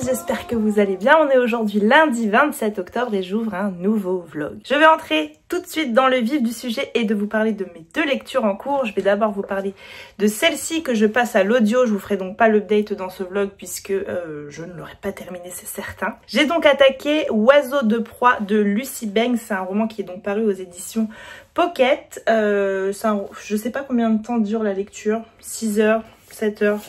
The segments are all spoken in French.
j'espère que vous allez bien. On est aujourd'hui lundi 27 octobre et j'ouvre un nouveau vlog. Je vais entrer tout de suite dans le vif du sujet et de vous parler de mes deux lectures en cours. Je vais d'abord vous parler de celle-ci que je passe à l'audio. Je vous ferai donc pas l'update dans ce vlog puisque je ne l'aurai pas terminé, c'est certain. J'ai donc attaqué Oiseau de proie de Lucy Beng. C'est un roman qui est donc paru aux éditions Pocket. Je sais pas combien de temps dure la lecture, 6 heures, 7 heures,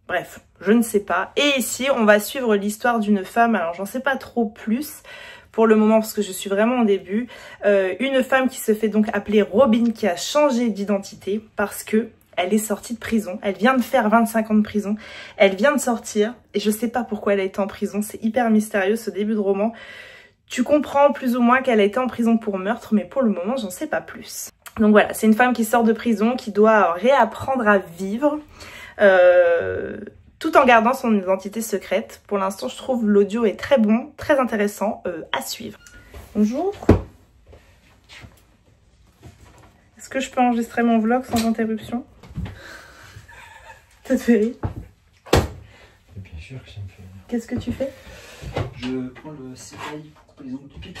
bref, je ne sais pas. Et ici, on va suivre l'histoire d'une femme, alors j'en sais pas trop plus pour le moment parce que je suis vraiment au début. Une femme qui se fait donc appeler Robin, qui a changé d'identité parce que elle est sortie de prison. Elle vient de faire 25 ans de prison. Elle vient de sortir et je sais pas pourquoi elle a été en prison. C'est hyper mystérieux ce début de roman. Tu comprends plus ou moins qu'elle a été en prison pour meurtre, mais pour le moment, j'en sais pas plus. Donc voilà, c'est une femme qui sort de prison, qui doit réapprendre à vivre, tout en gardant son identité secrète. Pour l'instant, je trouve l'audio est très bon, très intéressant à suivre. Bonjour. Est-ce que je peux enregistrer mon vlog sans interruption? Ça te fait rire? Bien sûr que ça me fait rire. Qu'est-ce que tu fais? Je prends le sépaille pour couper les ongles du pied.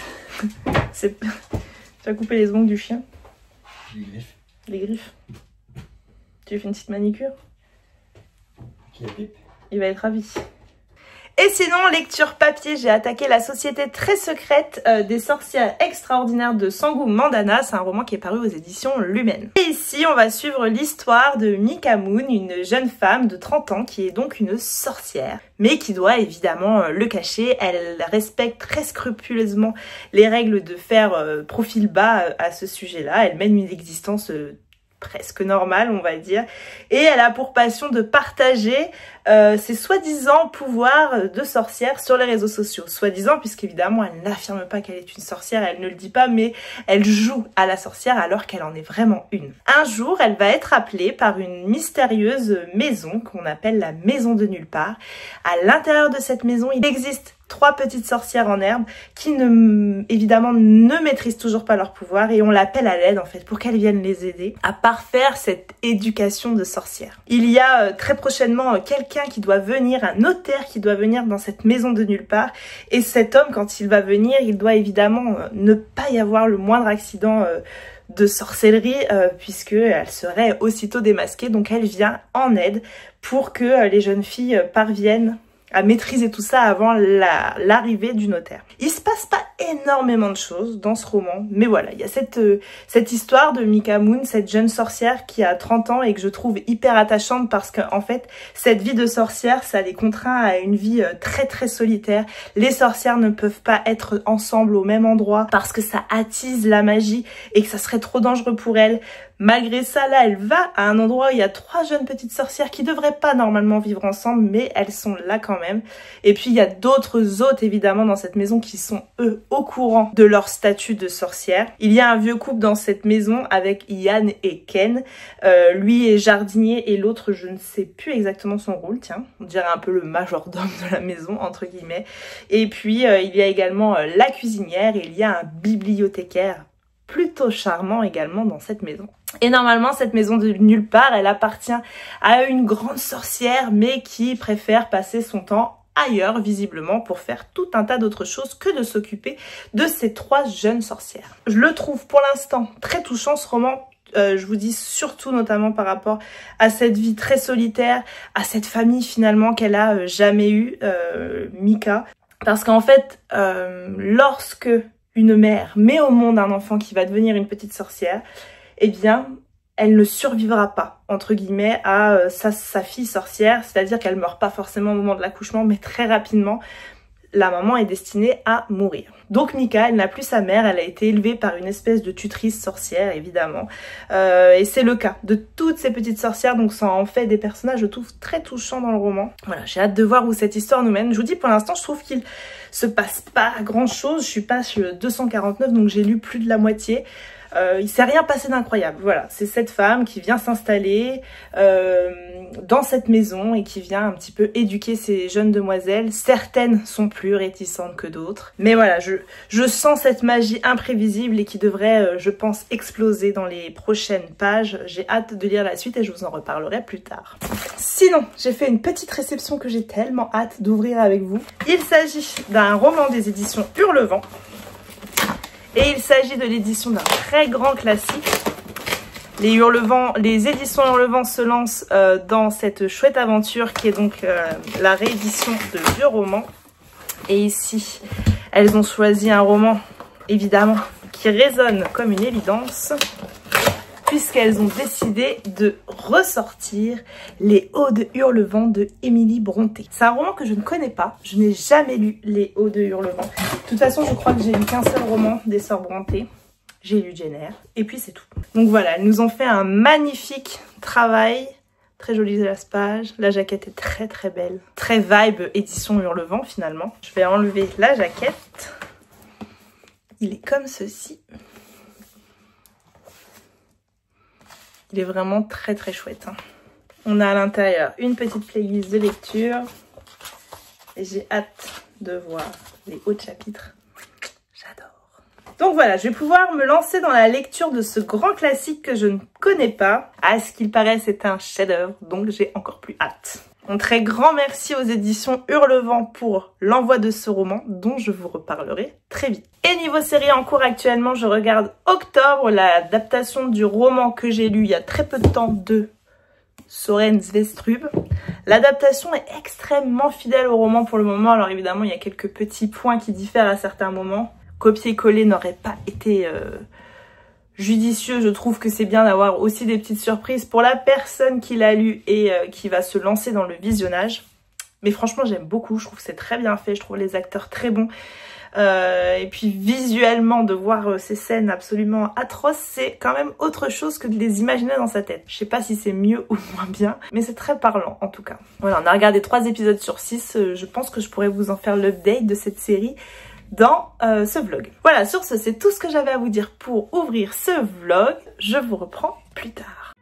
Tu vas couper les ongles du chien? Les griffes. Les griffes. Tu lui fais une petite manicure? Qui a pipe? Il va être ravi. Et sinon, lecture papier, j'ai attaqué La société très secrète des sorcières extraordinaires de Sangu Mandana. C'est un roman qui est paru aux éditions Lumen. Et ici, on va suivre l'histoire de Mika Moon, une jeune femme de 30 ans qui est donc une sorcière, mais qui doit évidemment le cacher. Elle respecte très scrupuleusement les règles de faire profil bas à ce sujet-là. Elle mène une existence presque normale, on va dire, et elle a pour passion de partager ses soi-disant pouvoirs de sorcière sur les réseaux sociaux. Soi-disant, puisqu'évidemment elle n'affirme pas qu'elle est une sorcière, elle ne le dit pas, mais elle joue à la sorcière alors qu'elle en est vraiment une. Un jour, elle va être appelée par une mystérieuse maison qu'on appelle la maison de nulle part. À l'intérieur de cette maison, il existe 3 petites sorcières en herbe qui évidemment ne maîtrisent toujours pas leur pouvoir et on l'appelle à l'aide en fait pour qu'elles viennent les aider à parfaire cette éducation de sorcière. Il y a très prochainement quelqu'un qui doit venir, un notaire qui doit venir dans cette maison de nulle part, et cet homme, quand il va venir, il doit évidemment ne pas y avoir le moindre accident de sorcellerie puisque elle serait aussitôt démasquée. Donc elle vient en aide pour que les jeunes filles parviennent à maîtriser tout ça avant l'arrivée du notaire. Il se passe pas énormément de choses dans ce roman, mais voilà, il y a cette histoire de Mika Moon, cette jeune sorcière qui a 30 ans et que je trouve hyper attachante parce qu'en fait, cette vie de sorcière, ça les contraint à une vie très très solitaire. Les sorcières ne peuvent pas être ensemble au même endroit parce que ça attise la magie et que ça serait trop dangereux pour elles. Malgré ça, là, elle va à un endroit où il y a 3 jeunes petites sorcières qui devraient pas normalement vivre ensemble, mais elles sont là quand même. Et puis, il y a d'autres hôtes, évidemment, dans cette maison qui sont, eux, au courant de leur statut de sorcière. Il y a un vieux couple dans cette maison avec Ian et Ken. Lui est jardinier et l'autre, je ne sais plus exactement son rôle, tiens. On dirait un peu le majordome de la maison, entre guillemets. Et puis, il y a également la cuisinière et il y a un bibliothécaire plutôt charmant également dans cette maison. Et normalement, cette maison de nulle part, elle appartient à une grande sorcière, mais qui préfère passer son temps ailleurs, visiblement, pour faire tout un tas d'autres choses que de s'occuper de ces 3 jeunes sorcières. Je le trouve pour l'instant très touchant, ce roman. Je vous dis surtout notamment par rapport à cette vie très solitaire, à cette famille finalement qu'elle a jamais eue, Mika. Parce qu'en fait, lorsque une mère met au monde un enfant qui va devenir une petite sorcière, eh bien, elle ne survivra pas, entre guillemets, à sa fille sorcière, c'est-à-dire qu'elle meurt pas forcément au moment de l'accouchement, mais très rapidement, la maman est destinée à mourir. Donc Mika, elle n'a plus sa mère, elle a été élevée par une espèce de tutrice sorcière, évidemment. Et c'est le cas de toutes ces petites sorcières, donc ça en fait des personnages, je trouve, très touchants dans le roman. Voilà, j'ai hâte de voir où cette histoire nous mène. Je vous dis, pour l'instant, je trouve qu'il se passe pas grand chose. Je suis page 249, donc j'ai lu plus de la moitié. il s'est rien passé d'incroyable. Voilà, c'est cette femme qui vient s'installer dans cette maison et qui vient un petit peu éduquer ces jeunes demoiselles. Certaines sont plus réticentes que d'autres. Mais voilà, je sens cette magie imprévisible et qui devrait, je pense, exploser dans les prochaines pages. J'ai hâte de lire la suite et je vous en reparlerai plus tard. Sinon, j'ai fait une petite réception que j'ai tellement hâte d'ouvrir avec vous. Il s'agit d'un roman des éditions Hurlevent. Et il s'agit de l'édition d'un très grand classique. Les éditions Hurlevent se lancent dans cette chouette aventure qui est donc la réédition de vieux romans. Et ici, elles ont choisi un roman, évidemment, qui résonne comme une évidence, puisqu'elles ont décidé de ressortir Les Hauts de Hurlevent de Émilie Brontë. C'est un roman que je ne connais pas, je n'ai jamais lu Les Hauts de Hurlevent. De toute façon, je crois que j'ai lu qu'un seul roman des Sœurs Brontë. J'ai lu Jane Eyre, et puis c'est tout. Donc voilà, elles nous ont fait un magnifique travail. Très jolie la page. La jaquette est très très belle. Très vibe édition Hurlevent finalement. Je vais enlever la jaquette. Il est comme ceci. Il est vraiment très très chouette. Hein. On a à l'intérieur une petite playlist de lecture. Et j'ai hâte de voir les autres chapitres. J'adore. Donc voilà, je vais pouvoir me lancer dans la lecture de ce grand classique que je ne connais pas. À ce qu'il paraît, c'est un chef-d'œuvre, donc j'ai encore plus hâte. Un très grand merci aux éditions Hurlevent pour l'envoi de ce roman, dont je vous reparlerai très vite. Et niveau série en cours actuellement, je regarde Octobre, l'adaptation du roman que j'ai lu il y a très peu de temps de Soren Svestrup. L'adaptation est extrêmement fidèle au roman pour le moment, alors évidemment il y a quelques petits points qui diffèrent à certains moments. Copier-coller n'aurait pas été judicieux. Je trouve que c'est bien d'avoir aussi des petites surprises pour la personne qui l'a lu et qui va se lancer dans le visionnage. Mais franchement, j'aime beaucoup. Je trouve que c'est très bien fait. Je trouve les acteurs très bons. Et puis visuellement, de voir ces scènes absolument atroces, c'est quand même autre chose que de les imaginer dans sa tête. Je sais pas si c'est mieux ou moins bien, mais c'est très parlant en tout cas. Voilà, on a regardé 3 épisodes sur 6. Je pense que je pourrais vous en faire l'update de cette série dans ce vlog. Voilà, sur ce, c'est tout ce que j'avais à vous dire pour ouvrir ce vlog. Je vous reprends plus tard.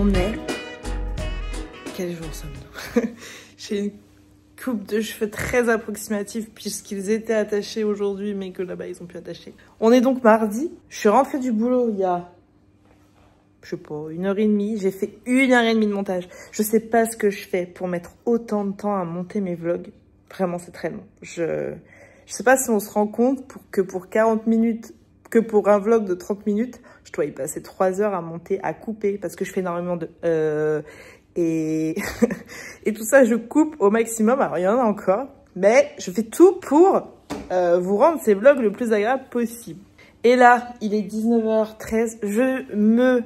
On est... Quel jour sommes-nous? J'ai une coupe de cheveux très approximative puisqu'ils étaient attachés aujourd'hui mais que là-bas ils ont pu attacher. On est donc mardi. Je suis rentrée du boulot il y a, je sais pas, 1h30. J'ai fait 1h30 de montage. Je sais pas ce que je fais pour mettre autant de temps à monter mes vlogs. Vraiment, c'est très long. Je sais pas si on se rend compte que pour 40 minutes, que pour un vlog de 30 minutes, je dois y passer 3 heures à monter, à couper, parce que je fais énormément de et tout ça, je coupe au maximum. Alors, il y en a encore, mais je fais tout pour vous rendre ces vlogs le plus agréable possible. Et là, il est 19h13. Je me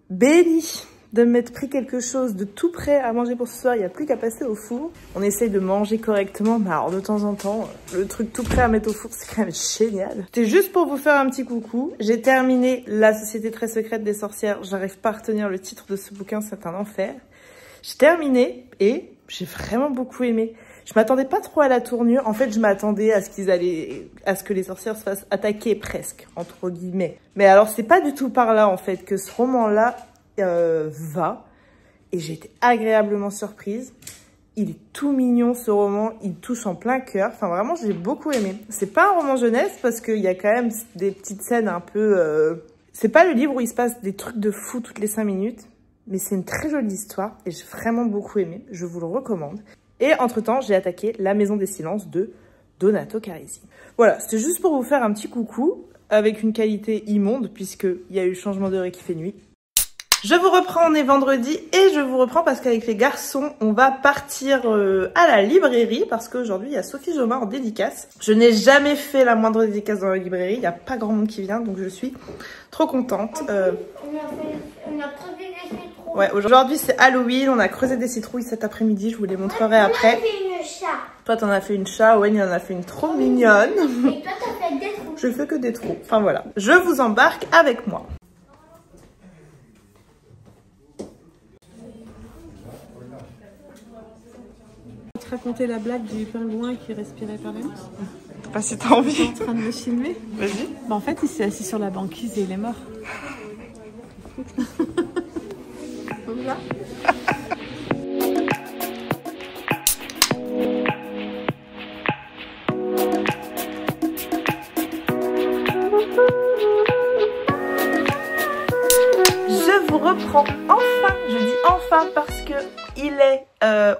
bénis de m'être pris quelque chose de tout prêt à manger pour ce soir. Il n'y a plus qu'à passer au four. On essaye de manger correctement, mais alors de temps en temps, le truc tout prêt à mettre au four, c'est quand même génial. C'était juste pour vous faire un petit coucou. J'ai terminé La Société très secrète des sorcières. J'arrive pas à retenir le titre de ce bouquin, c'est un enfer. J'ai terminé et j'ai vraiment beaucoup aimé. Je m'attendais pas trop à la tournure. En fait, je m'attendais à ce que les sorcières se fassent attaquer presque, entre guillemets. Mais alors, c'est pas du tout par là, en fait, que ce roman-là va. Et j'ai été agréablement surprise. Il est tout mignon, ce roman. Il touche en plein cœur. Enfin, vraiment, j'ai beaucoup aimé. C'est pas un roman jeunesse parce qu'il y a quand même des petites scènes un peu... C'est pas le livre où il se passe des trucs de fou toutes les 5 minutes. Mais c'est une très jolie histoire et j'ai vraiment beaucoup aimé. Je vous le recommande. Et entre-temps, j'ai attaqué La Maison des Silences de Donato Carisi. Voilà, c'était juste pour vous faire un petit coucou. avec une qualité immonde puisqu'il y a eu changement d'heure et qu'il fait nuit. Je vous reprends, on est vendredi et je vous reprends parce qu'avec les garçons, on va partir à la librairie parce qu'aujourd'hui, il y a Sophie Joma en dédicace. Je n'ai jamais fait la moindre dédicace dans la librairie, il n'y a pas grand monde qui vient, donc je suis trop contente. On a creusé des citrouilles. Ouais, aujourd'hui c'est Halloween, on a creusé des citrouilles cet après-midi, je vous les montrerai après. Fait une chat. Toi, t'en as fait une chat, Owen, il en a fait une trop mignonne. Et toi, t'as fait des trous. Je fais que des trous. Enfin voilà, je vous embarque avec moi. Je vais te raconter la blague du pingouin qui respirait par là. Pas si t'as envie. En train de me filmer. Vas-y. Bah en fait, il s'est assis sur la banquise et il est mort. Voilà. Je vous reprends enfin, je dis enfin parce que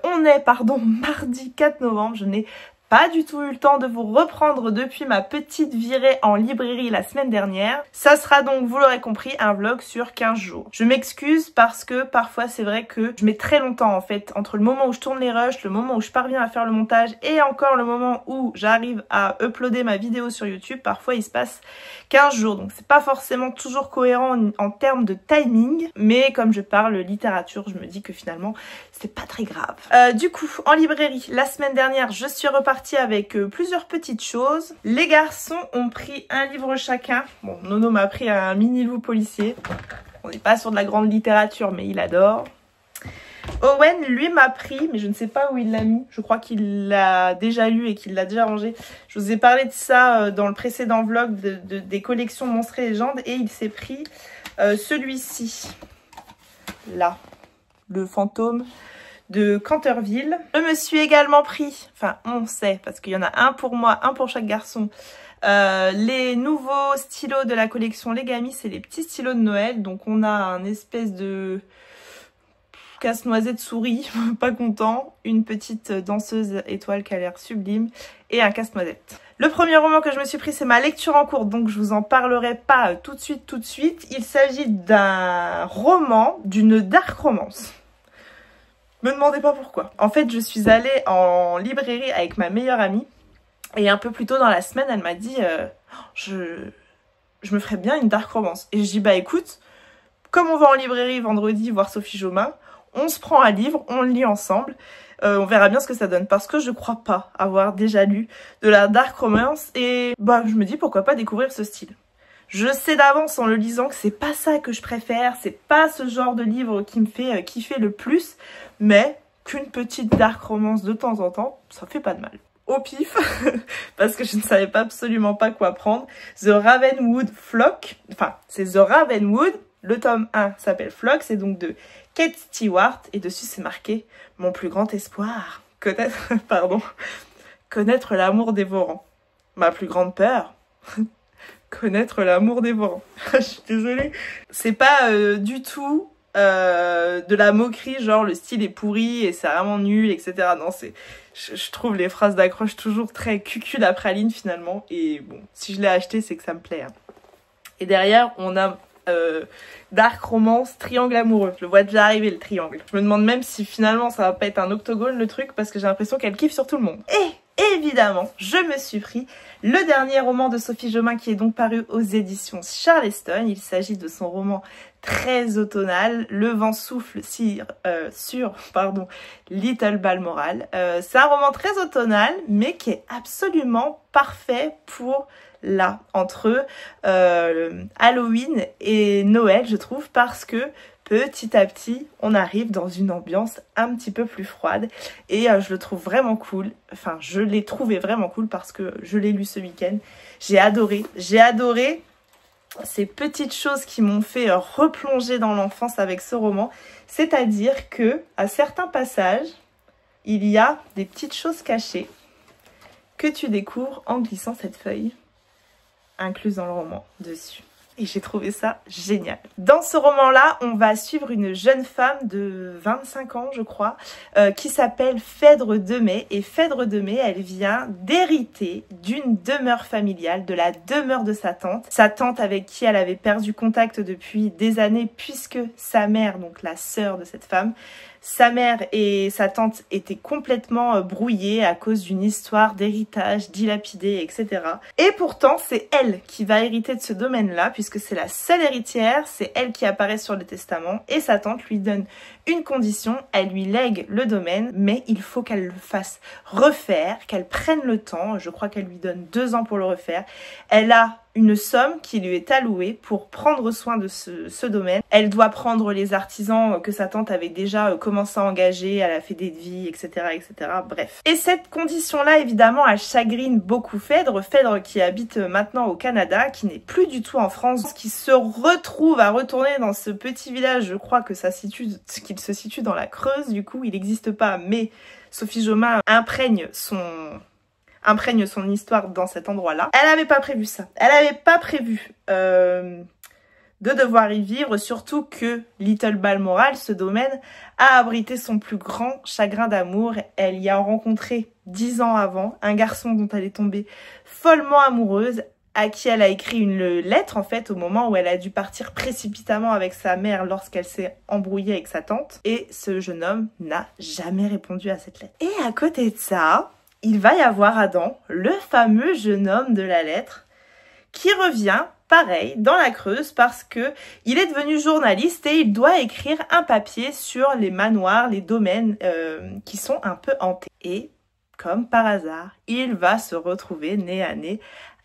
on est mardi 4 novembre, je n'ai pas du tout eu le temps de vous reprendre depuis ma petite virée en librairie la semaine dernière. Ça sera donc, vous l'aurez compris, un vlog sur 15 jours. Je m'excuse parce que parfois c'est vrai que je mets très longtemps en fait entre le moment où je tourne les rushs, le moment où je parviens à faire le montage et encore le moment où j'arrive à uploader ma vidéo sur YouTube. Parfois il se passe 15 jours, donc c'est pas forcément toujours cohérent en termes de timing, mais comme je parle littérature, je me dis que finalement c'est pas très grave. Du coup, en librairie, la semaine dernière, je suis repartie avec plusieurs petites choses. Les garçons ont pris un livre chacun. Bon, Nono m'a pris un mini loup policier. On n'est pas sur de la grande littérature, mais il adore. Owen, lui, m'a pris, mais je ne sais pas où il l'a mis. Je crois qu'il l'a déjà lu et qu'il l'a déjà rangé. Je vous ai parlé de ça dans le précédent vlog des collections Monstres et Légendes. Et il s'est pris celui-ci. Là. Le fantôme de Canterville. Je me suis également pris, enfin on sait, parce qu'il y en a un pour moi, un pour chaque garçon, les nouveaux stylos de la collection Legami, c'est les petits stylos de Noël. Donc on a un espèce de casse-noisette souris, pas content, une petite danseuse étoile qui a l'air sublime et un casse-noisette. Le premier roman que je me suis pris, c'est ma lecture en cours, donc je vous en parlerai pas tout de suite. Il s'agit d'un roman, d'une dark romance. Me demandez pas pourquoi. En fait, je suis allée en librairie avec ma meilleure amie et un peu plus tôt dans la semaine, elle m'a dit je me ferais bien une dark romance. Et je dis bah écoute, comme on va en librairie vendredi voir Sophie Joma, on se prend un livre, on le lit ensemble. On verra bien ce que ça donne parce que je crois pas avoir déjà lu de la dark romance et bah je me dis pourquoi pas découvrir ce style. Je sais d'avance en le lisant que c'est pas ça que je préfère, c'est pas ce genre de livre qui me fait kiffer le plus, mais qu'une petite dark romance de temps en temps, ça fait pas de mal. Au pif, parce que je ne savais pas absolument pas quoi prendre, The Ravenwood Flock, enfin c'est The Ravenwood, le tome 1 s'appelle Flock, c'est donc de Kate Stewart, et dessus c'est marqué « Mon plus grand espoir, connaître l'amour dévorant. Ma plus grande peur, connaître l'amour dévorant. » Je suis désolée. C'est pas du tout de la moquerie, genre le style est pourri et c'est vraiment nul, etc. Non, je trouve les phrases d'accroche toujours très cucul à praline finalement. Et bon, si je l'ai acheté, c'est que ça me plaît. Hein. Et derrière, on a dark romance, triangle amoureux. Je le vois déjà arriver le triangle. Je me demande même si finalement ça va pas être un octogone le truc parce que j'ai l'impression qu'elle kiffe sur tout le monde. Et évidemment, je me suis pris le dernier roman de Sophie Joma qui est donc paru aux éditions Charleston. Il s'agit de son roman très automnal, Le vent souffle sur Little Balmoral. C'est un roman très automnal mais qui est absolument parfait pour là, entre Halloween et Noël, je trouve, parce que petit à petit, on arrive dans une ambiance un petit peu plus froide et je le trouve vraiment cool. Enfin, je l'ai trouvé vraiment cool parce que je l'ai lu ce week-end. J'ai adoré ces petites choses qui m'ont fait replonger dans l'enfance avec ce roman. C'est-à-dire que à certains passages, il y a des petites choses cachées que tu découvres en glissant cette feuille incluse dans le roman dessus. Et j'ai trouvé ça génial. Dans ce roman-là, on va suivre une jeune femme de 25 ans, je crois, qui s'appelle Phèdre de Mai. Et Phèdre de Mai, elle vient d'hériter d'une demeure familiale, de la demeure de sa tante. Sa tante avec qui elle avait perdu contact depuis des années, puisque sa mère, donc la sœur de cette femme, sa mère et sa tante étaient complètement brouillées à cause d'une histoire d'héritage dilapidé, etc. Et pourtant, c'est elle qui va hériter de ce domaine-là, puisque c'est la seule héritière, c'est elle qui apparaît sur le testament, et sa tante lui donne une condition, elle lui lègue le domaine, mais il faut qu'elle le fasse refaire, qu'elle prenne le temps, je crois qu'elle lui donne 2 ans pour le refaire. Elle a une somme qui lui est allouée pour prendre soin de ce domaine. Elle doit prendre les artisans que sa tante avait déjà commencé à engager, elle a fait des devis, etc., etc. Bref. Et cette condition-là, évidemment, elle chagrine beaucoup Phèdre. Phèdre qui habite maintenant au Canada, qui n'est plus du tout en France, qui se retrouve à retourner dans ce petit village, je crois que qu'il se situe dans la Creuse, du coup, il n'existe pas, mais Sophie Jomain imprègne son histoire dans cet endroit-là. Elle n'avait pas prévu ça. Elle n'avait pas prévu de devoir y vivre, surtout que Little Balmoral, ce domaine, a abrité son plus grand chagrin d'amour. Elle y a rencontré 10 ans avant un garçon dont elle est tombée follement amoureuse, à qui elle a écrit une lettre en fait au moment où elle a dû partir précipitamment avec sa mère lorsqu'elle s'est embrouillée avec sa tante. Et ce jeune homme n'a jamais répondu à cette lettre. Et à côté de ça, il va y avoir Adam, le fameux jeune homme de la lettre, qui revient, pareil, dans la Creuse parce que il est devenu journaliste et il doit écrire un papier sur les manoirs, les domaines qui sont un peu hantés. Et, comme par hasard, il va se retrouver nez à nez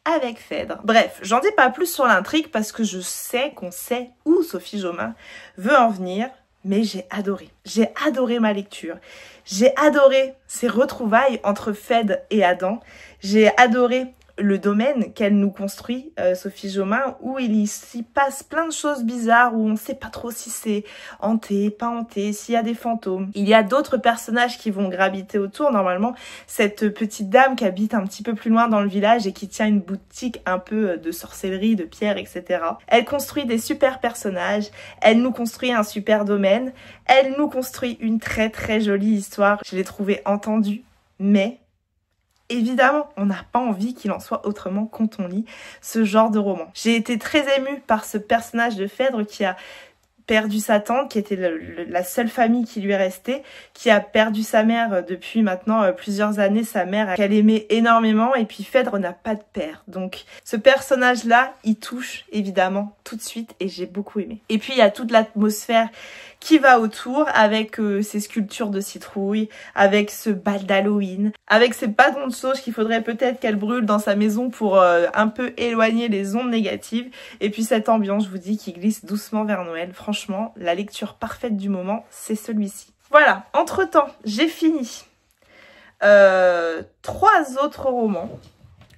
avec Phèdre. Bref, j'en dis pas plus sur l'intrigue parce que je sais qu'on sait où Sophie Jomain veut en venir. Mais j'ai adoré ma lecture. J'ai adoré ces retrouvailles entre Phèdre et Adam. J'ai adoré le domaine qu'elle nous construit, Sophie Jomain, où il s'y passe plein de choses bizarres, où on ne sait pas trop si c'est hanté, pas hanté, s'il y a des fantômes. Il y a d'autres personnages qui vont graviter autour, normalement. Cette petite dame qui habite un petit peu plus loin dans le village et qui tient une boutique un peu de sorcellerie, de pierre, etc. Elle construit des super personnages, elle nous construit un super domaine, elle nous construit une très très jolie histoire. Je l'ai trouvée entendue, mais évidemment, on n'a pas envie qu'il en soit autrement quand on lit ce genre de roman. J'ai été très émue par ce personnage de Phèdre qui a perdu sa tante, qui était la seule famille qui lui est restée, qui a perdu sa mère depuis maintenant plusieurs années, sa mère qu'elle aimait énormément, et puis Phèdre n'a pas de père. Donc ce personnage-là, il touche évidemment tout de suite et j'ai beaucoup aimé. Et puis il y a toute l'atmosphère qui va autour avec ces sculptures de citrouille, avec ce bal d'Halloween, avec ces padrons de sauge qu'il faudrait peut-être qu'elle brûle dans sa maison pour un peu éloigner les ondes négatives. Et puis cette ambiance, je vous dis, qui glisse doucement vers Noël. Franchement, la lecture parfaite du moment, c'est celui-ci. Voilà, entre-temps, j'ai fini 3 autres romans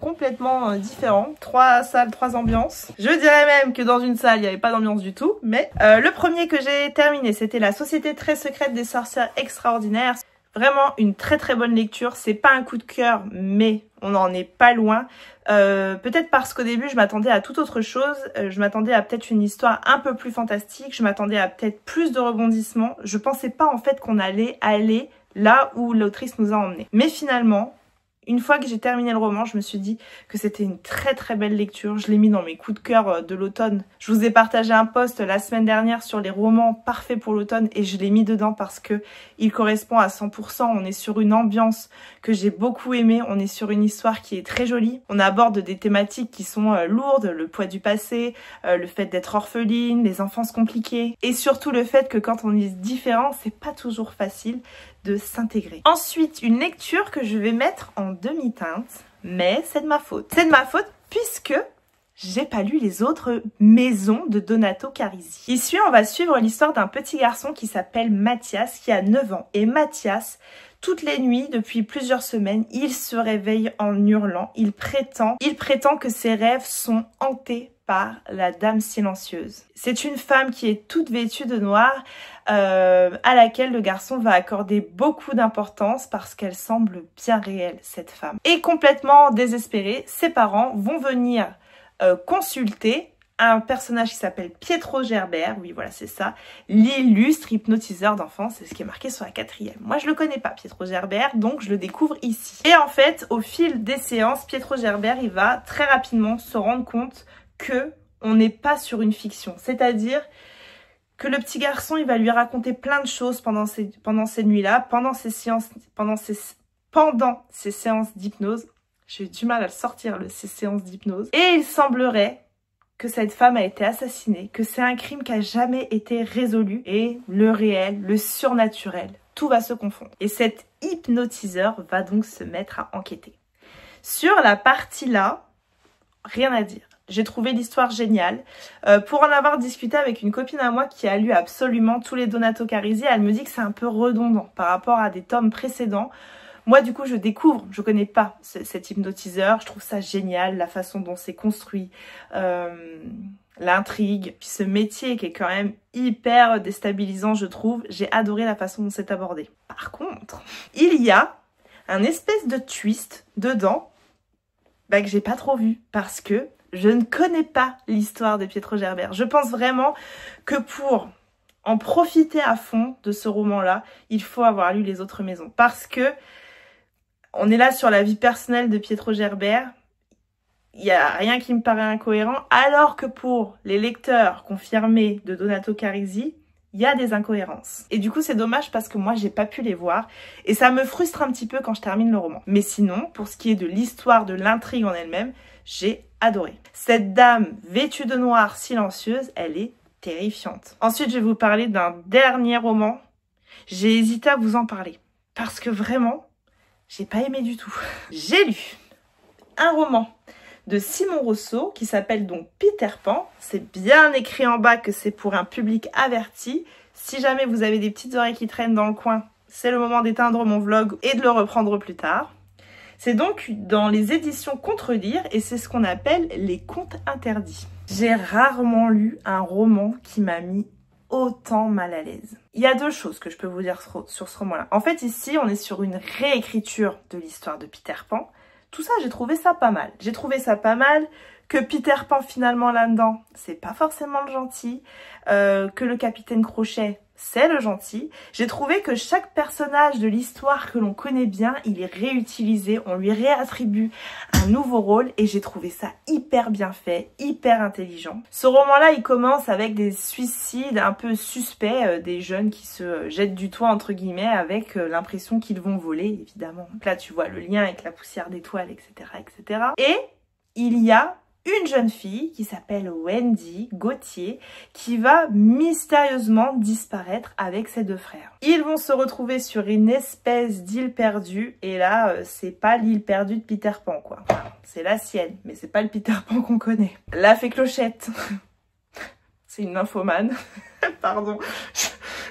complètement différents, 3 salles, 3 ambiances. Je dirais même que dans une salle, il n'y avait pas d'ambiance du tout, mais le premier que j'ai terminé, c'était La Société très secrète des sorcières extraordinaires. Vraiment une très très bonne lecture, c'est pas un coup de cœur, mais on n'en est pas loin. Peut-être parce qu'au début, je m'attendais à toute autre chose, je m'attendais à peut-être une histoire un peu plus fantastique, je m'attendais à peut-être plus de rebondissements. Je pensais pas en fait qu'on allait aller là où l'autrice nous a emmenés. Mais finalement, une fois que j'ai terminé le roman, je me suis dit que c'était une très très belle lecture. Je l'ai mis dans mes coups de cœur de l'automne. Je vous ai partagé un post la semaine dernière sur les romans parfaits pour l'automne et je l'ai mis dedans parce que il correspond à 100%. On est sur une ambiance que j'ai beaucoup aimée. On est sur une histoire qui est très jolie. On aborde des thématiques qui sont lourdes, le poids du passé, le fait d'être orpheline, les enfances compliquées et surtout le fait que quand on est différent, c'est pas toujours facile de s'intégrer. Ensuite, une lecture que je vais mettre en demi-teinte, mais c'est de ma faute. C'est de ma faute puisque j'ai pas lu les autres maisons de Donato Carisi. Ici, on va suivre l'histoire d'un petit garçon qui s'appelle Mathias, qui a 9 ans. Et Mathias, toutes les nuits, depuis plusieurs semaines, il se réveille en hurlant. Il prétend que ses rêves sont hantés par la Dame Silencieuse. C'est une femme qui est toute vêtue de noir, à laquelle le garçon va accorder beaucoup d'importance parce qu'elle semble bien réelle, cette femme. Et complètement désespérée, ses parents vont venir consulter un personnage qui s'appelle Pietro Gerbert, oui voilà c'est ça, l'illustre hypnotiseur d'enfants, c'est ce qui est marqué sur la 4e. Moi je le connais pas Pietro Gerbert, donc je le découvre ici. Et en fait, au fil des séances, Pietro Gerbert, il va très rapidement se rendre compte que on n'est pas sur une fiction, c'est-à-dire que le petit garçon, il va lui raconter plein de choses pendant ces nuits-là, pendant ces séances d'hypnose. J'ai eu du mal à le sortir, ces séances d'hypnose. Et il semblerait que cette femme a été assassinée, que c'est un crime qui n'a jamais été résolu. Et le réel, le surnaturel, tout va se confondre. Et cet hypnotiseur va donc se mettre à enquêter. Sur la partie là, rien à dire. J'ai trouvé l'histoire géniale. Pour en avoir discuté avec une copine à moi qui a lu absolument tous les Donato Carisi, elle me dit que c'est un peu redondant par rapport à des tomes précédents. Moi, du coup, je découvre, je connais pas cet hypnotiseur. Je trouve ça génial, la façon dont c'est construit, l'intrigue, puis ce métier qui est quand même hyper déstabilisant, je trouve. J'ai adoré la façon dont c'est abordé. Par contre, il y a un espèce de twist dedans que j'ai pas trop vu parce que je ne connais pas l'histoire de Pietro Gerbert. Je pense vraiment que pour en profiter à fond de ce roman-là, il faut avoir lu Les Autres Maisons. Parce que on est là sur la vie personnelle de Pietro Gerbert. Il n'y a rien qui me paraît incohérent. Alors que pour les lecteurs confirmés de Donato Carisi, il y a des incohérences. Et du coup, c'est dommage parce que moi, j'ai pas pu les voir. Et ça me frustre un petit peu quand je termine le roman. Mais sinon, pour ce qui est de l'histoire, de l'intrigue en elle-même, j'ai adoré. Cette dame vêtue de noir silencieuse, elle est terrifiante. Ensuite, je vais vous parler d'un dernier roman. J'ai hésité à vous en parler. Parce que vraiment, j'ai pas aimé du tout. J'ai lu un roman de Simon Rosso qui s'appelle donc Peter Pan. C'est bien écrit en bas que c'est pour un public averti. Si jamais vous avez des petites oreilles qui traînent dans le coin, c'est le moment d'éteindre mon vlog et de le reprendre plus tard. C'est donc dans les éditions Contre-Lire et c'est ce qu'on appelle les contes interdits. J'ai rarement lu un roman qui m'a mis autant mal à l'aise. Il y a deux choses que je peux vous dire sur ce roman-là. En fait, ici, on est sur une réécriture de l'histoire de Peter Pan. Tout ça, j'ai trouvé ça pas mal. J'ai trouvé ça pas mal que Peter Pan, finalement, là-dedans, c'est pas forcément le gentil. Que le capitaine Crochet, c'est le gentil. J'ai trouvé que chaque personnage de l'histoire que l'on connaît bien, il est réutilisé. On lui réattribue un nouveau rôle et j'ai trouvé ça hyper bien fait, hyper intelligent. Ce roman-là, il commence avec des suicides un peu suspects, des jeunes qui se jettent du toit, entre guillemets, avec l'impression qu'ils vont voler, évidemment. Donc là, tu vois le lien avec la poussière d'étoiles, etc., etc. Et il y a une jeune fille qui s'appelle Wendy Gauthier qui va mystérieusement disparaître avec ses deux frères. Ils vont se retrouver sur une espèce d'île perdue et là c'est pas l'île perdue de Peter Pan quoi. Enfin, c'est la sienne mais c'est pas le Peter Pan qu'on connaît. La fée Clochette, c'est une nymphomane. Pardon,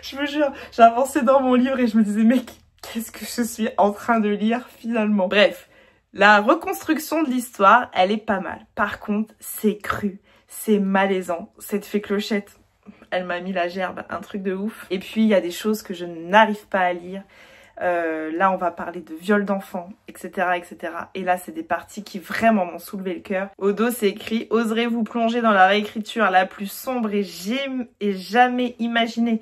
je vous jure, j'ai avancé dans mon livre et je me disais mais qu'est-ce que je suis en train de lire finalement. Bref. La reconstruction de l'histoire, elle est pas mal. Par contre, c'est cru, c'est malaisant. Cette fée Clochette, elle m'a mis la gerbe, un truc de ouf. Et puis, il y a des choses que je n'arrive pas à lire. Là, on va parler de viol d'enfants, etc., etc. Et là, c'est des parties qui vraiment m'ont soulevé le cœur. Au dos, c'est écrit « Oserez-vous plonger dans la réécriture la plus sombre et jamais imaginée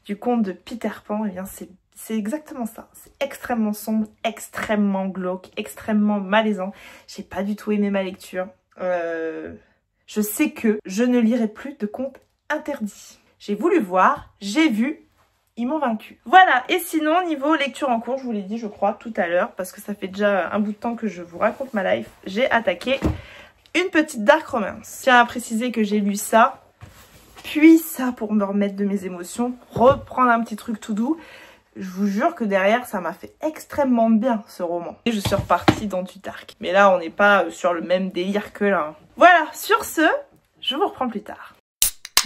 du conte de Peter Pan ?» Eh bien, c'est exactement ça. C'est extrêmement sombre, extrêmement glauque, extrêmement malaisant. J'ai pas du tout aimé ma lecture. Je sais que je ne lirai plus de contes interdits. J'ai voulu voir, j'ai vu, ils m'ont vaincu. Voilà, et sinon, niveau lecture en cours, je vous l'ai dit, je crois, tout à l'heure, parce que ça fait déjà un bout de temps que je vous raconte ma life, j'ai attaqué une petite dark romance. Je tiens à préciser que j'ai lu ça, puis ça pour me remettre de mes émotions, reprendre un petit truc tout doux. Je vous jure que derrière, ça m'a fait extrêmement bien, ce roman. Et je suis repartie dans du dark. Mais là, on n'est pas sur le même délire que là. Voilà, sur ce, je vous reprends plus tard.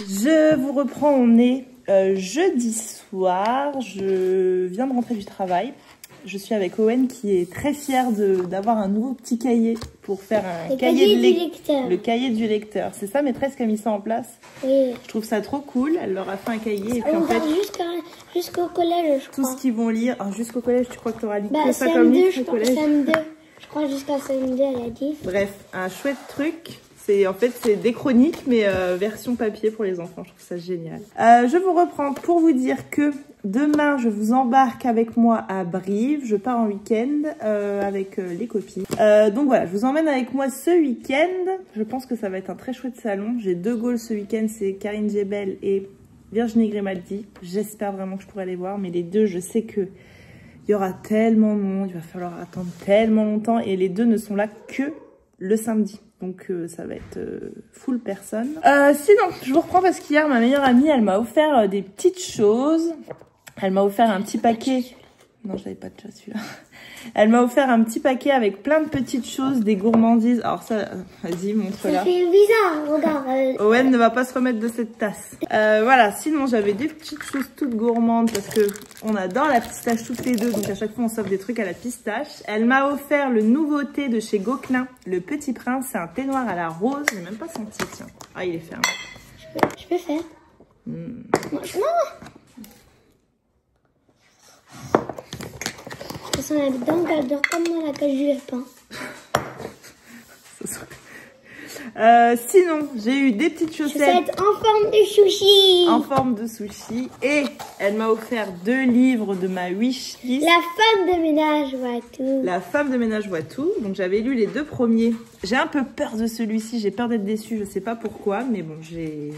Je vous reprends, on est jeudi soir. Je viens de rentrer du travail. Je suis avec Owen qui est très fier d'avoir un nouveau petit cahier pour faire un cahier du lecteur. Le cahier du lecteur. C'est ça, maîtresse qui a mis ça en place. Oui. Je trouve ça trop cool. Elle leur a fait un cahier. Et puis On en fait, va jusqu'au collège, je crois. tout ce qu'ils vont lire. Jusqu'au collège, tu crois que tu auras lu Bah, ça comme livre je au crois, collège? CM2. Je crois jusqu'à CM2, elle a dit. Bref, un chouette truc. En fait, c'est des chroniques, mais version papier pour les enfants. Je trouve ça génial. Je vous reprends pour vous dire que demain, je vous embarque avec moi à Brive. Je pars en week-end avec les copines. Donc voilà, je vous emmène avec moi ce week-end. Je pense que ça va être un très chouette salon. J'ai 2 goals ce week-end, c'est Karine Jebel et Virginie Grimaldi. J'espère vraiment que je pourrai les voir, mais les deux, je sais que il y aura tellement de monde, il va falloir attendre tellement longtemps et les deux ne sont là que le samedi. Donc ça va être full personne. Sinon, je vous reprends parce qu'hier, ma meilleure amie, elle m'a offert des petites choses. Elle m'a offert un petit paquet. Non, je n'avais pas de chat celui-là. Elle m'a offert un petit paquet avec plein de petites choses, des gourmandises. Alors ça, vas-y, montre-la. Ça fait bizarre, regarde. Owen ne va pas se remettre de cette tasse. Voilà, sinon j'avais des petites choses toutes gourmandes parce que on adore la pistache toutes les deux. Donc à chaque fois on s'offre des trucs à la pistache. Elle m'a offert le nouveau thé de chez Gauquelin, le Petit Prince. C'est un thé noir à la rose. J'ai même pas senti, tiens. Ah, il est fermé. Je peux faire. Non. Ça sent la dent qu'elle dort comme dans la cage du lapin. Sinon, j'ai eu des petites chaussettes en forme de sushi. En forme de sushi. Et elle m'a offert 2 livres de ma wishlist. La femme de ménage voit tout. La femme de ménage voit tout. Donc j'avais lu les 2 premiers. J'ai un peu peur de celui-ci. J'ai peur d'être déçue. Je sais pas pourquoi. Mais bon, j'ai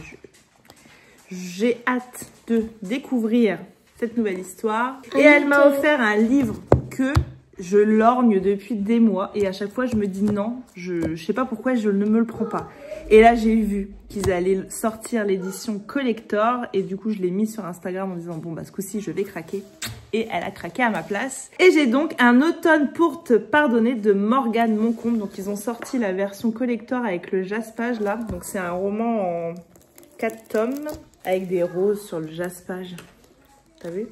hâte de découvrir cette nouvelle histoire. Et elle m'a offert un livre que je lorgne depuis des mois. Et à chaque fois, je me dis non. Je sais pas pourquoi je ne me le prends pas. Et là, j'ai vu qu'ils allaient sortir l'édition collector. Et du coup, je l'ai mis sur Instagram en disant, bon, bah, ce coup-ci, je vais craquer. Et elle a craqué à ma place. Et j'ai donc Un automne pour te pardonner de Morgane Moncombe. Donc, ils ont sorti la version collector avec le jaspage, là. Donc, c'est un roman en 4 tomes avec des roses sur le jaspage. T'as vu?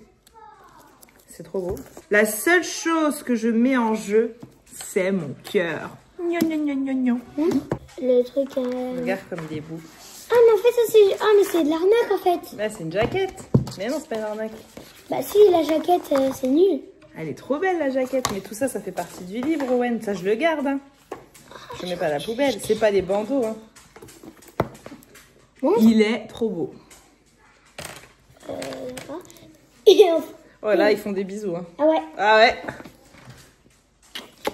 C'est trop beau. La seule chose que je mets en jeu, c'est mon cœur. Gnon, gnon, gnon, gnon. Le truc... Regarde comme des bouts. Ah, mais en fait, ça c'est... Ah, mais c'est de l'arnaque, en fait. Là, c'est une jaquette. Mais non, c'est pas une arnaque. Bah si, la jaquette, c'est nul. Elle est trop belle, la jaquette. Mais tout ça, ça fait partie du livre, Owen. Ça, je le garde. Hein. Je mets pas à la poubelle. C'est pas des bandeaux. Hein. Bon. Il est trop beau. Oh là, ils font des bisous. Hein. Ah ouais. Ah ouais.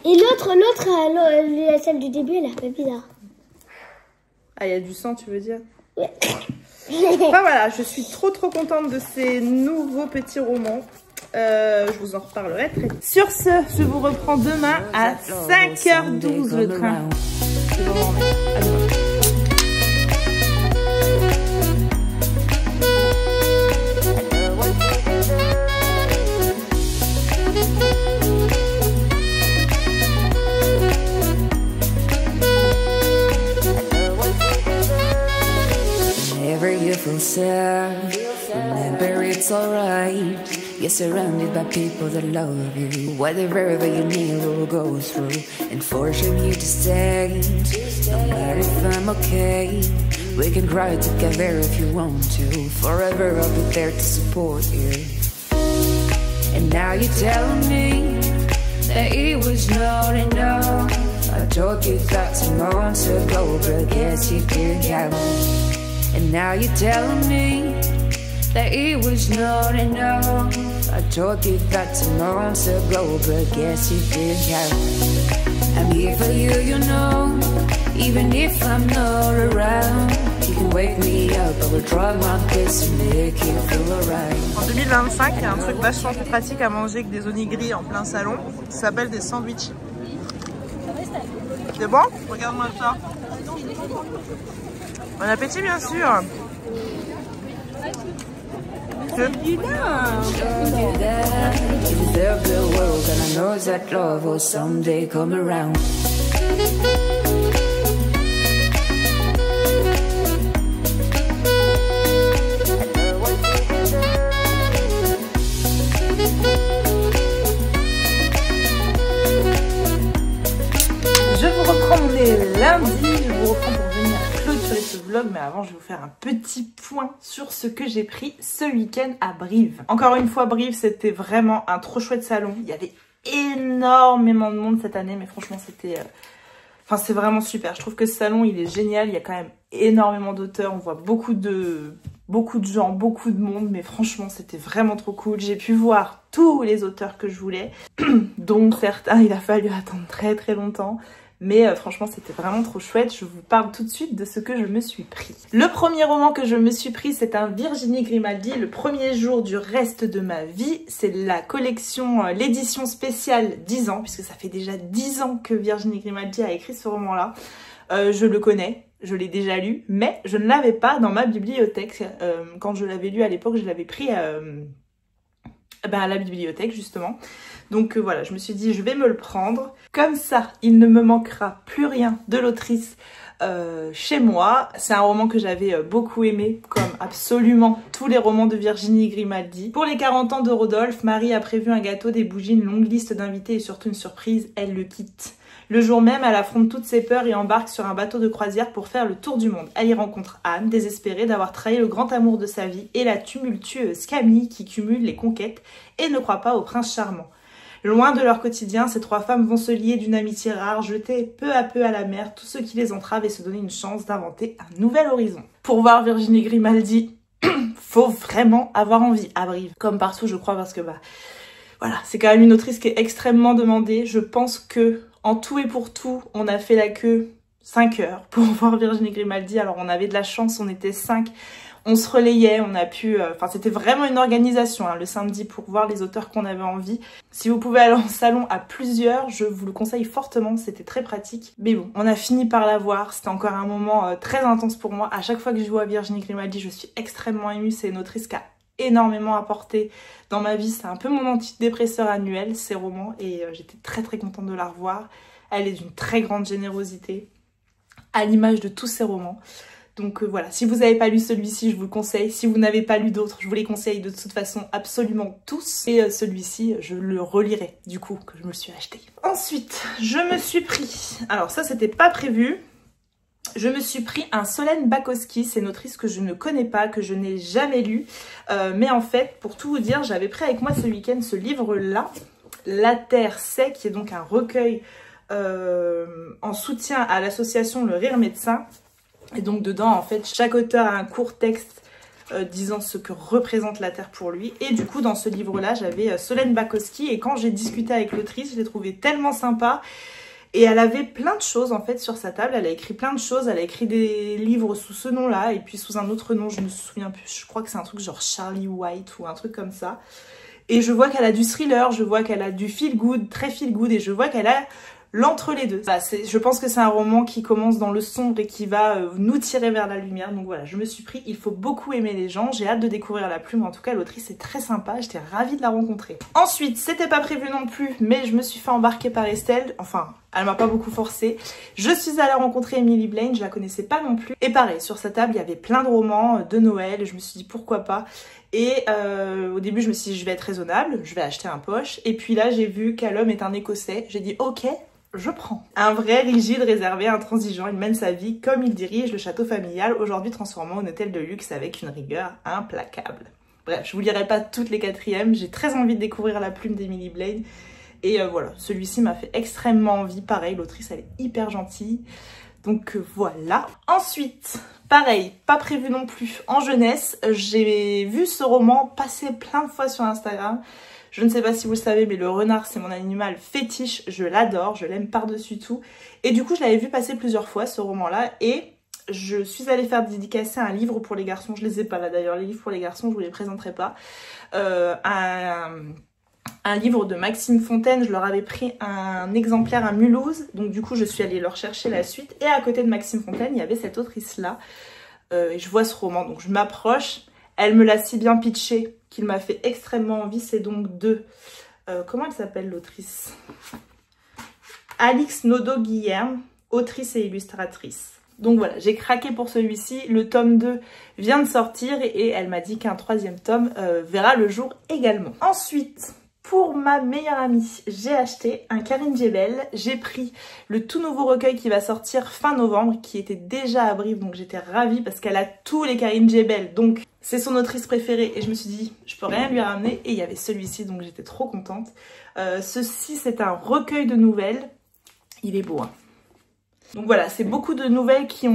Et l'autre, celle du début, elle est un peu bizarre. Ah, il y a du sang, tu veux dire? Ouais. Enfin voilà, je suis trop contente de ces nouveaux petits romans. Je vous en reparlerai très vite. Sur ce, je vous reprends demain à 5h12 le train. Je vous remets. À demain. Feel sad, remember it's alright. You're surrounded by people that love you. Whatever you need will go through and forcing you to stay. No matter if I'm okay, we can cry together if you want to. Forever I'll be there to support you. And now you're telling me that it was not enough. I told you that some months ago, but guess you didn't have. And now you're telling me that it was not enough. I told you that some months ago, but guess you didn't have. I'm here for you, you know. Even if I'm not around, you can wake me up. I will try my best to make you feel alright. En 2025, il y a un truc vachement plus pratique à manger que des onigiri en plein salon. Ça s'appelle des sandwichs. C'est bon? Regarde-moi ça. Bon appétit, bien sûr. You deserve the world, and I know that love will someday come around. Je vous reprends, on est lundi. Je vous reprends pour venir clôturer ce vlog, mais avant je vais vous faire un petit point sur ce que j'ai pris ce week-end à Brive. Encore une fois, Brive, c'était vraiment un trop chouette salon. Il y avait énormément de monde cette année, mais franchement Enfin, c'est vraiment super. Je trouve que ce salon, il est génial. Il y a quand même énormément d'auteurs. On voit beaucoup de gens, beaucoup de monde. Mais franchement, c'était vraiment trop cool. J'ai pu voir tous les auteurs que je voulais. Donc certains, il a fallu attendre très très longtemps. Mais franchement, c'était vraiment trop chouette. Je vous parle tout de suite de ce que je me suis pris. Le premier roman que je me suis pris, c'est un Virginie Grimaldi, Le premier jour du reste de ma vie. C'est la collection, l'édition spéciale 10 ans, puisque ça fait déjà 10 ans que Virginie Grimaldi a écrit ce roman-là. Je le connais, je l'ai déjà lu, mais je ne l'avais pas dans ma bibliothèque. Quand je l'avais lu à l'époque, je l'avais pris à la bibliothèque, justement. Donc voilà, je me suis dit, je vais me le prendre. Comme ça, il ne me manquera plus rien de l'autrice chez moi. C'est un roman que j'avais beaucoup aimé, comme absolument tous les romans de Virginie Grimaldi. Pour les 40 ans de Rodolphe, Marie a prévu un gâteau, des bougies, une longue liste d'invités et surtout une surprise, elle le quitte. Le jour même, elle affronte toutes ses peurs et embarque sur un bateau de croisière pour faire le tour du monde. Elle y rencontre Anne, désespérée d'avoir trahi le grand amour de sa vie, et la tumultueuse Camille qui cumule les conquêtes et ne croit pas au prince charmant. Loin de leur quotidien, ces trois femmes vont se lier d'une amitié rare, jeter peu à peu à la mer tout ce qui les entrave et se donner une chance d'inventer un nouvel horizon. Pour voir Virginie Grimaldi, faut vraiment avoir envie à Brive. Comme partout, je crois, parce que voilà, c'est quand même une autrice qui est extrêmement demandée. Je pense que en tout et pour tout, on a fait la queue 5 heures pour voir Virginie Grimaldi. Alors on avait de la chance, on était 5. On se relayait, on a pu... Enfin, c'était vraiment une organisation le samedi pour voir les auteurs qu'on avait envie. Si vous pouvez aller en salon à plusieurs, je vous le conseille fortement, c'était très pratique. Mais bon, on a fini par la voir, c'était encore un moment très intense pour moi. À chaque fois que je vois Virginie Grimaldi, je suis extrêmement émue. C'est une autrice qui a énormément apporté dans ma vie. C'est un peu mon antidépresseur annuel, ces romans, et j'étais très très contente de la revoir. Elle est d'une très grande générosité, à l'image de tous ses romans. Donc voilà, si vous n'avez pas lu celui-ci, je vous le conseille. Si vous n'avez pas lu d'autres, je vous les conseille de toute façon absolument tous. Et celui-ci, je le relirai du coup, que je me le suis acheté. Ensuite, je me suis pris... Alors ça, c'était pas prévu. Je me suis pris un Solène Bakowski. C'est une autrice que je ne connais pas, que je n'ai jamais lu. Mais en fait, pour tout vous dire, j'avais pris avec moi ce week-end ce livre-là. La Terre sait, qui est donc un recueil en soutien à l'association Le Rire Médecin. Et donc dedans, en fait, chaque auteur a un court texte disant ce que représente la Terre pour lui. Et du coup, dans ce livre-là, j'avais Solène Bakowski. Et quand j'ai discuté avec l'autrice, je l'ai trouvée tellement sympa. Et elle avait plein de choses, en fait, sur sa table. Elle a écrit plein de choses. Elle a écrit des livres sous ce nom-là. Et puis sous un autre nom, je me souviens plus. Je crois que c'est un truc genre Charlie White ou un truc comme ça. Et je vois qu'elle a du thriller. Je vois qu'elle a du feel-good, très feel-good. Et je vois qu'elle a... l'entre-les-deux. Voilà, je pense que c'est un roman qui commence dans le sombre et qui va nous tirer vers la lumière. Donc voilà, je me suis pris, il faut beaucoup aimer les gens. J'ai hâte de découvrir la plume. En tout cas, l'autrice est très sympa. J'étais ravie de la rencontrer. Ensuite, c'était pas prévu non plus, mais je me suis fait embarquer par Estelle. Enfin, elle m'a pas beaucoup forcée. Je suis allée rencontrer Emily Blaine, je la connaissais pas non plus. Et pareil, sur sa table, il y avait plein de romans de Noël. Je me suis dit pourquoi pas. Et au début, je me suis dit je vais être raisonnable, je vais acheter un poche. Et puis là, j'ai vu qu'Alhomme est un Écossais. J'ai dit ok, je prends. Un vrai rigide, réservé, intransigeant, il mène sa vie comme il dirige le château familial, aujourd'hui transformé en hôtel de luxe avec une rigueur implacable. Bref, je vous lirai pas toutes les quatrièmes, j'ai très envie de découvrir la plume d'Emily Blaine. Et voilà, celui-ci m'a fait extrêmement envie. Pareil, l'autrice elle est hyper gentille. Donc voilà. Ensuite, pareil, pas prévu non plus en jeunesse. J'ai vu ce roman passer plein de fois sur Instagram. Je ne sais pas si vous le savez, mais le renard, c'est mon animal fétiche. Je l'adore, je l'aime par-dessus tout. Et du coup, je l'avais vu passer plusieurs fois, ce roman-là. Et je suis allée faire dédicacer un livre pour les garçons. Je les ai pas là d'ailleurs, les livres pour les garçons, je vous les présenterai pas. Un livre de Maxime Fontaine, je leur avais pris un exemplaire à Mulhouse. Donc du coup, je suis allée leur chercher la suite. Et à côté de Maxime Fontaine, il y avait cette autrice-là. Et je vois ce roman, donc je m'approche. Elle me l'a si bien pitché qu'il m'a fait extrêmement envie. C'est donc de... comment elle s'appelle l'autrice? Alix Naudot-Guillerme, autrice et illustratrice. Donc voilà, j'ai craqué pour celui-ci. Le tome 2 vient de sortir et elle m'a dit qu'un 3e tome verra le jour également. Ensuite, pour ma meilleure amie, j'ai acheté un Karine Djebel. J'ai pris le tout nouveau recueil qui va sortir fin novembre, qui était déjà à Brive, donc j'étais ravie parce qu'elle a tous les Karine Djebel. Donc c'est son autrice préférée et je me suis dit, je peux rien lui ramener. Et il y avait celui-ci, donc j'étais trop contente. Ceci, c'est un recueil de nouvelles. Il est beau, hein. Donc voilà, c'est beaucoup de nouvelles qui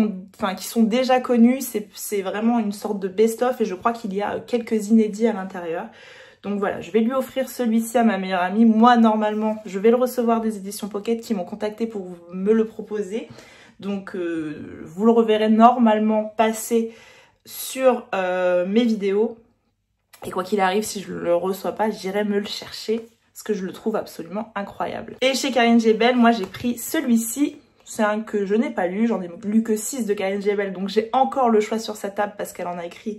sont déjà connues, c'est vraiment une sorte de best-of et je crois qu'il y a quelques inédits à l'intérieur. Donc voilà, je vais lui offrir celui-ci à ma meilleure amie. Moi, normalement, je vais le recevoir des éditions Pocket qui m'ont contacté pour me le proposer. Donc vous le reverrez normalement passer sur mes vidéos. Et quoi qu'il arrive, si je le reçois pas, j'irai me le chercher parce que je le trouve absolument incroyable. Et chez Karine Jebel, moi j'ai pris celui-ci. C'est un que je n'ai pas lu, j'en ai lu que 6 de Karine Jebel. Donc j'ai encore le choix sur sa table parce qu'elle en a écrit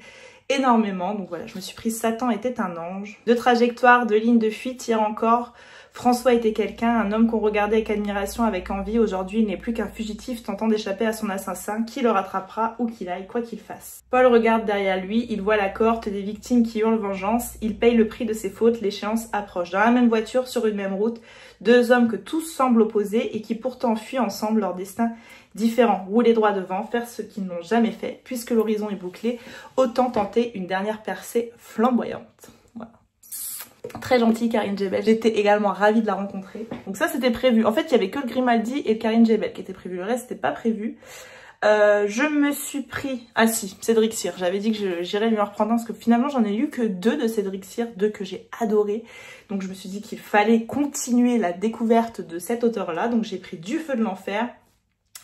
énormément. Donc voilà, je me suis prise Satan était un ange. De trajectoire, de ligne de fuite, hier encore. François était quelqu'un, un homme qu'on regardait avec admiration, avec envie. Aujourd'hui, il n'est plus qu'un fugitif tentant d'échapper à son assassin, qui le rattrapera où qu'il aille, quoi qu'il fasse. Paul regarde derrière lui, il voit la cohorte des victimes qui hurlent vengeance. Il paye le prix de ses fautes, l'échéance approche. Dans la même voiture, sur une même route, deux hommes que tous semblent opposés et qui pourtant fuient ensemble leur destin différent. Rouler droit devant, faire ce qu'ils n'ont jamais fait, puisque l'horizon est bouclé, autant tenter une dernière percée flamboyante. Voilà. Très gentille Karine Jebel, j'étais également ravie de la rencontrer. Donc ça c'était prévu, en fait il y avait que le Grimaldi et le Karine Jebel qui étaient prévus, le reste c'était pas prévu. Je me suis pris, ah si, Cédric Cyr, j'avais dit que j'irais lui en reprendre un parce que finalement j'en ai lu que 2 de Cédric Cyr, 2 que j'ai adoré. Donc je me suis dit qu'il fallait continuer la découverte de cet auteur-là, donc j'ai pris Du feu de l'enfer.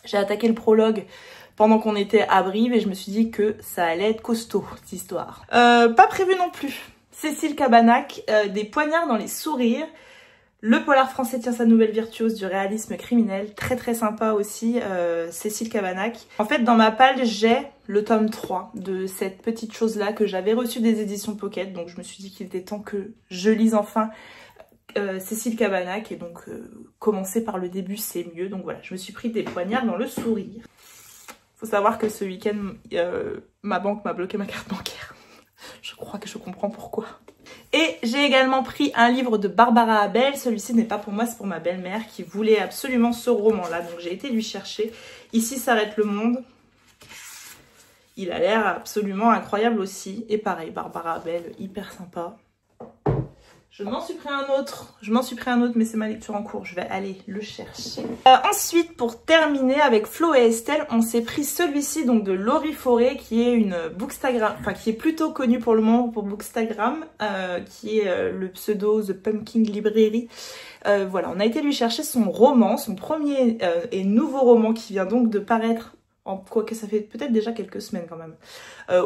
J'ai attaqué le prologue pendant qu'on était à Brive et je me suis dit que ça allait être costaud cette histoire. Pas prévu non plus. Cécile Cabannac, Des poignards dans les sourires. Le polar français tient sa nouvelle virtuose du réalisme criminel. Très très sympa aussi, Cécile Cabannac. En fait, dans ma palle, j'ai le tome 3 de cette petite chose-là que j'avais reçue des éditions Pocket. Donc je me suis dit qu'il était temps que je lise enfin Cécile Cabannac. Et donc commencer par le début, c'est mieux. Donc voilà, je me suis pris Des poignards dans le sourire. Faut savoir que ce week-end, ma banque m'a bloqué ma carte bancaire. Je crois que je comprends pourquoi. Et j'ai également pris un livre de Barbara Abel. Celui-ci n'est pas pour moi, c'est pour ma belle-mère qui voulait absolument ce roman-là. Donc j'ai été lui chercher. Ici s'arrête le monde. Il a l'air absolument incroyable aussi. Et pareil, Barbara Abel, hyper sympa. Je m'en suis pris un autre, mais c'est ma lecture en cours. Je vais aller le chercher. Ensuite, pour terminer avec Flo et Estelle, on s'est pris celui-ci donc de Laurie Forêt, qui est une Bookstagram, enfin qui est plutôt connue pour le moment pour Bookstagram, qui est le pseudo The Pumpkin Library. Voilà, on a été lui chercher son roman, son premier et nouveau roman qui vient donc de paraître. Quoique ça fait peut-être déjà quelques semaines quand même.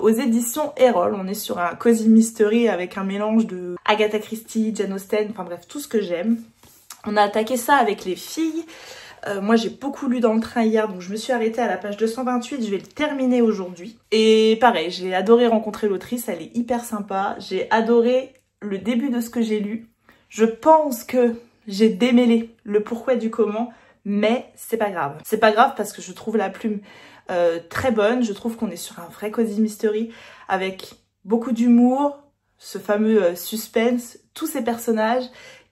Aux éditions Erol, on est sur un cozy mystery avec un mélange de Agatha Christie, Jane Austen, enfin bref, tout ce que j'aime. On a attaqué ça avec les filles. Moi j'ai beaucoup lu dans le train hier, donc je me suis arrêtée à la page 228, je vais le terminer aujourd'hui. Et pareil, j'ai adoré rencontrer l'autrice, elle est hyper sympa. J'ai adoré le début de ce que j'ai lu. Je pense que j'ai démêlé le pourquoi du comment, mais c'est pas grave. C'est pas grave parce que je trouve la plume très bonne. Je trouve qu'on est sur un vrai cozy mystery avec beaucoup d'humour, ce fameux suspense, tous ces personnages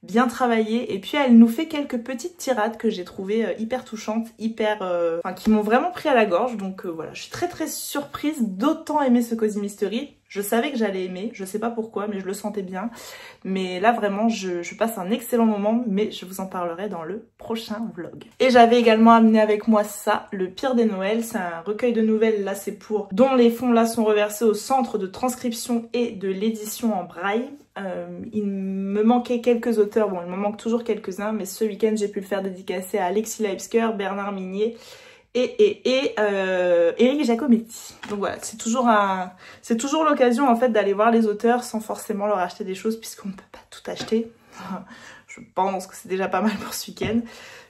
bien travaillés. Et puis elle nous fait quelques petites tirades que j'ai trouvées hyper touchantes, enfin qui m'ont vraiment pris à la gorge. Donc voilà, je suis très très surprise d'autant aimer ce cozy mystery. Je savais que j'allais aimer, je sais pas pourquoi, mais je le sentais bien. Mais là vraiment, je passe un excellent moment, mais je vous en parlerai dans le prochain vlog. Et j'avais également amené avec moi ça, Le pire des Noëls. C'est un recueil de nouvelles, là c'est pour, dont les fonds là sont reversés au centre de transcription et de l'édition en braille. Il me manquait quelques auteurs, bon il me manque toujours quelques-uns, mais ce week-end j'ai pu le faire dédicacer à Alexis Leipsker, Bernard Minier et Éric Giacometti. Donc voilà, c'est toujours l'occasion en fait d'aller voir les auteurs sans forcément leur acheter des choses puisqu'on ne peut pas tout acheter. Je pense que c'est déjà pas mal pour ce week-end.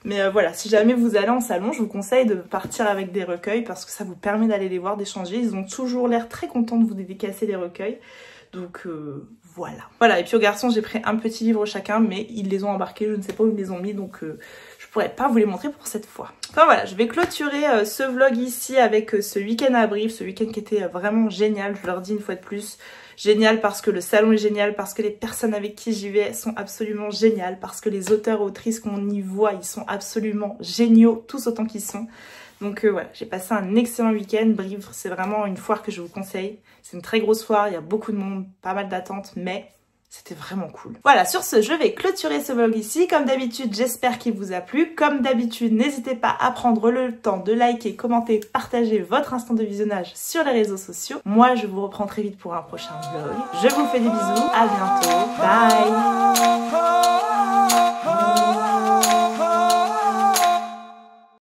Mais voilà, si jamais vous allez en salon, je vous conseille de partir avec des recueils parce que ça vous permet d'aller les voir, d'échanger. Ils ont toujours l'air très contents de vous dédicacer les recueils. Donc voilà. Voilà, et puis aux garçons, j'ai pris un petit livre chacun, mais ils les ont embarqués, je ne sais pas où ils les ont mis, donc je pourrais pas vous les montrer pour cette fois. Enfin voilà, je vais clôturer ce vlog ici avec ce week-end à Brive, ce week-end qui était vraiment génial, je leur dis une fois de plus. Génial parce que le salon est génial, parce que les personnes avec qui j'y vais sont absolument géniales, parce que les auteurs et autrices qu'on y voit, ils sont absolument géniaux, tous autant qu'ils sont. Donc voilà, j'ai passé un excellent week-end. Brive, c'est vraiment une foire que je vous conseille. C'est une très grosse foire, il y a beaucoup de monde, pas mal d'attentes, mais C'était vraiment cool. Voilà, sur ce, je vais clôturer ce vlog ici. Comme d'habitude, j'espère qu'il vous a plu. Comme d'habitude, n'hésitez pas à prendre le temps de liker, commenter, partager votre instant de visionnage sur les réseaux sociaux. Moi, je vous reprends très vite pour un prochain vlog. Je vous fais des bisous. À bientôt. Bye.